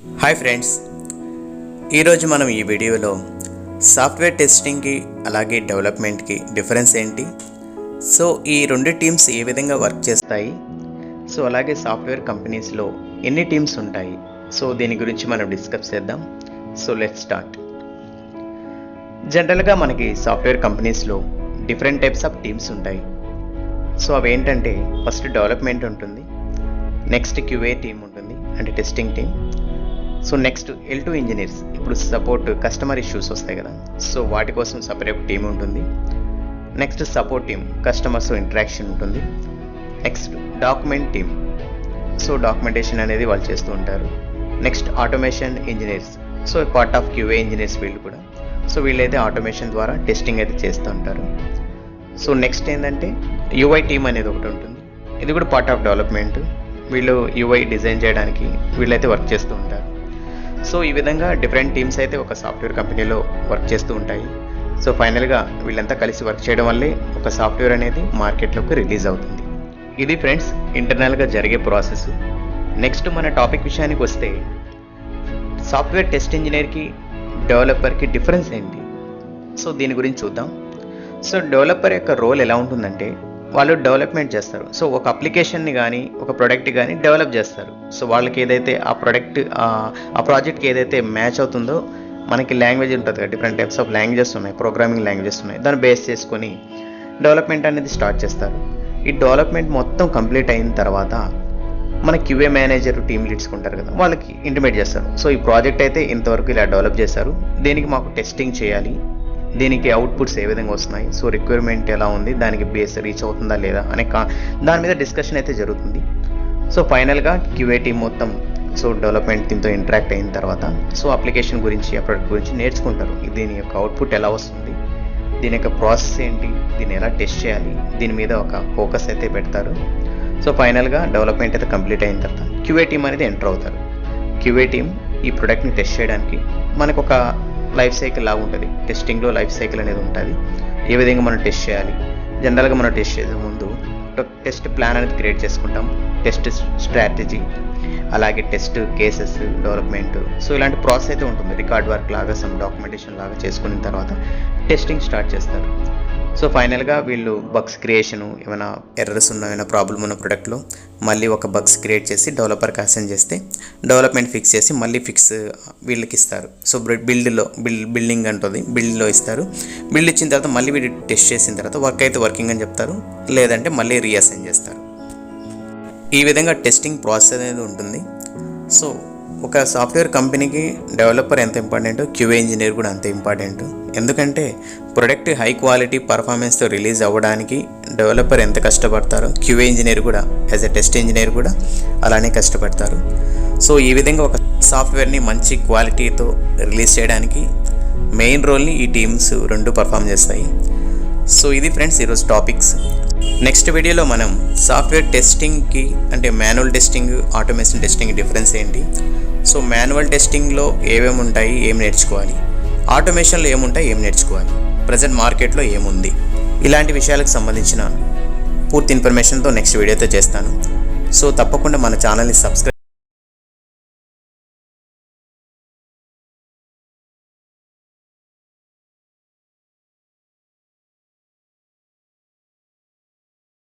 Hi friends, ఈరోజు మనం ఈ వీడియోలో సాఫ్ట్వేర్ టెస్టింగ్కి అలాగే డెవలప్మెంట్కి డిఫరెన్స్ ఏంటి, సో ఈ రెండు టీమ్స్ ఏ విధంగా వర్క్ చేస్తాయి, సో అలాగే సాఫ్ట్వేర్ కంపెనీస్లో ఎన్ని టీమ్స్ ఉంటాయి, సో దీని గురించి మనం డిస్కస్ చేద్దాం. So let's start. జనరల్గా మనకి సాఫ్ట్వేర్ కంపెనీస్లో డిఫరెంట్ టైప్స్ ఆఫ్ టీమ్స్ ఉంటాయి. సో అవి ఏంటంటే ఫస్ట్ డెవలప్మెంట్ ఉంటుంది, నెక్స్ట్ క్యూఏ టీమ్ ఉంటుంది అంటే testing team. So next L2 engineers, ఇప్పుడు సపోర్ట్ కస్టమర్ ఇష్యూస్ వస్తాయి కదా, సో వాటి కోసం సపరేట్ టీమ్ ఉంటుంది. Next support team, customers interaction ఉంటుంది. Next document team, so documentation అనేది వాళ్ళు చేస్తూ ఉంటారు. Next automation engineers, so part of QA engineers వీళ్ళు కూడా, సో వీళ్ళైతే ఆటోమేషన్ ద్వారా టెస్టింగ్ అయితే చేస్తూ ఉంటారు. సో నెక్స్ట్ ఏంటంటే యూఐ టీమ్ అనేది ఒకటి ఉంటుంది, ఇది కూడా పార్ట్ ఆఫ్ డెవలప్మెంట్. వీళ్ళు యూఐ డిజైన్ చేయడానికి వీళ్ళైతే వర్క్ చేస్తూ ఉంటారు. సో ఈ విధంగా డిఫరెంట్ టీమ్స్ అయితే ఒక సాఫ్ట్వేర్ కంపెనీలో వర్క్ చేస్తూ ఉంటాయి. సో ఫైనల్గా వీళ్ళంతా కలిసి వర్క్ చేయడం వల్లే ఒక సాఫ్ట్వేర్ అనేది మార్కెట్లోకి రిలీజ్ అవుతుంది. ఇది ఫ్రెండ్స్ ఇంటర్నల్గా జరిగే ప్రాసెస్. నెక్స్ట్ మన టాపిక్ విషయానికి వస్తే సాఫ్ట్వేర్ టెస్ట్ ఇంజనీర్కి డెవలపర్కి డిఫరెన్స్ ఏంటి, సో దీని గురించి చూద్దాం. సో డెవలపర్ యొక్క రోల్ ఎలా ఉంటుందంటే వాళ్ళు డెవలప్మెంట్ చేస్తారు. సో ఒక అప్లికేషన్ని కానీ ఒక ప్రోడక్ట్ కానీ డెవలప్ చేస్తారు. సో వాళ్ళకి ఏదైతే ఆ ప్రోడక్ట్ ఆ ప్రాజెక్ట్కి ఏదైతే మ్యాచ్ అవుతుందో, మనకి లాంగ్వేజ్ ఉంటుంది కదా, డిఫరెంట్ టైప్స్ ఆఫ్ లాంగ్వేజెస్ ఉన్నాయి, ప్రోగ్రామింగ్ లాంగ్వేజెస్ ఉన్నాయి, దాన్ని బేస్ చేసుకొని డెవలప్మెంట్ అనేది స్టార్ట్ చేస్తారు. ఈ డెవలప్మెంట్ మొత్తం కంప్లీట్ అయిన తర్వాత మన క్యూఏ మేనేజర్ టీమ్ లీడ్స్ ఉంటారు కదా, వాళ్ళకి ఇంటిమేట్ చేస్తారు. సో ఈ ప్రాజెక్ట్ అయితే ఇంతవరకు ఇలా డెవలప్ చేశారు, దీనికి మాకు టెస్టింగ్ చేయాలి, దీనికి అవుట్పుట్స్ ఏ విధంగా వస్తున్నాయి, సో రిక్వైర్మెంట్ ఎలా ఉంది, దానికి బేస్ రీచ్ అవుతుందా లేదా అనే దాని మీద డిస్కషన్ అయితే జరుగుతుంది. సో ఫైనల్గా క్యూఏ టీమ్ మొత్తం సో డెవలప్మెంట్ టీమ్తో ఇంటరాక్ట్ అయిన తర్వాత సో అప్లికేషన్ గురించి ఆ ప్రోడక్ట్ గురించి నేర్చుకుంటారు. దీని యొక్క అవుట్పుట్ ఎలా వస్తుంది, దీని యొక్క ప్రాసెస్ ఏంటి, దీన్ని ఎలా టెస్ట్ చేయాలి, దీని మీద ఒక ఫోకస్ అయితే పెడతారు. సో ఫైనల్గా డెవలప్మెంట్ అయితే కంప్లీట్ అయిన తర్వాత క్యూఏ టీమ్ అనేది ఎంటర్ అవుతారు. క్యూఏ టీమ్ ఈ ప్రోడక్ట్ని టెస్ట్ చేయడానికి మనకు ఒక లైఫ్ సైకిల్ లాగా ఉంటుంది. టెస్టింగ్లో లైఫ్ సైకిల్ అనేది ఉంటుంది, ఏ విధంగా మనం టెస్ట్ చేయాలి. జనరల్గా మనం టెస్ట్ చేసే ముందు టెస్ట్ ప్లాన్ అనేది క్రియేట్ చేసుకుంటాం, టెస్ట్ స్ట్రాటజీ, అలాగే టెస్ట్ కేసెస్ డెవలప్మెంట్, సో ఇలాంటి ప్రాసెస్ అయితే ఉంటుంది. రికార్డ్ వర్క్ లాగా సమ్ డాక్యుమెంటేషన్ లాగా చేసుకున్న తర్వాత టెస్టింగ్ స్టార్ట్ చేస్తారు. సో ఫైనల్గా వీళ్ళు బగ్స్ క్రియేషను, ఏమైనా ఎర్రర్స్ ఉన్న ఏమైనా ప్రాబ్లమ్ ఉన్న ప్రోడక్ట్లో మళ్ళీ ఒక బగ్స్ క్రియేట్ చేసి డెవలపర్కి అసైన్ చేస్తే డెవలప్మెంట్ ఫిక్స్ చేసి మళ్ళీ ఫిక్స్ వీళ్ళకి ఇస్తారు. సో బిల్డింగ్ అంటుంది, బిల్డ్లో ఇస్తారు. బిల్డ్ ఇచ్చిన తర్వాత మళ్ళీ వీళ్ళు టెస్ట్ చేసిన తర్వాత వర్క్ అయితే వర్కింగ్ అని చెప్తారు, లేదంటే మళ్ళీ రీఅసైన్ చేస్తారు. ఈ విధంగా టెస్టింగ్ ప్రాసెస్ అనేది ఉంటుంది. సో ఒక సాఫ్ట్వేర్ కంపెనీకి డెవలపర్ ఎంత ఇంపార్టెంటో క్యూఏ ఇంజనీర్ కూడా అంతే ఇంపార్టెంట్. ఎందుకంటే ప్రొడక్ట్ హై క్వాలిటీ పర్ఫార్మెన్స్తో రిలీజ్ అవ్వడానికి డెవలపర్ ఎంత కష్టపడతారో క్యూఏ ఇంజనీర్ కూడా యాజ్ ఎ టెస్ట్ ఇంజనీర్ కూడా అలానే కష్టపడతారు. సో ఈ విధంగా ఒక సాఫ్ట్వేర్ని మంచి క్వాలిటీతో రిలీజ్ చేయడానికి మెయిన్ రోల్ని ఈ టీమ్స్ రెండు పర్ఫామ్ చేస్తాయి. సో ఇది ఫ్రెండ్స్ ఈరోజు టాపిక్స్. నెక్స్ట్ వీడియోలో మనం సాఫ్ట్వేర్ టెస్టింగ్కి అంటే manual testing, automation testing difference ఏంటి, సో మాన్యువల్ టెస్టింగ్లో ఏమేమి ఉంటాయి, ఏం నేర్చుకోవాలి, ఆటోమేషన్లో ఏముంటాయి, ఏం నేర్చుకోవాలి, ప్రజెంట్ మార్కెట్లో ఏముంది, ఇలాంటి విషయాలకు సంబంధించిన పూర్తి ఇన్ఫర్మేషన్తో నెక్స్ట్ వీడియోతో చేస్తాను. సో తప్పకుండా మన ఛానల్ని సబ్స్క్రైబ్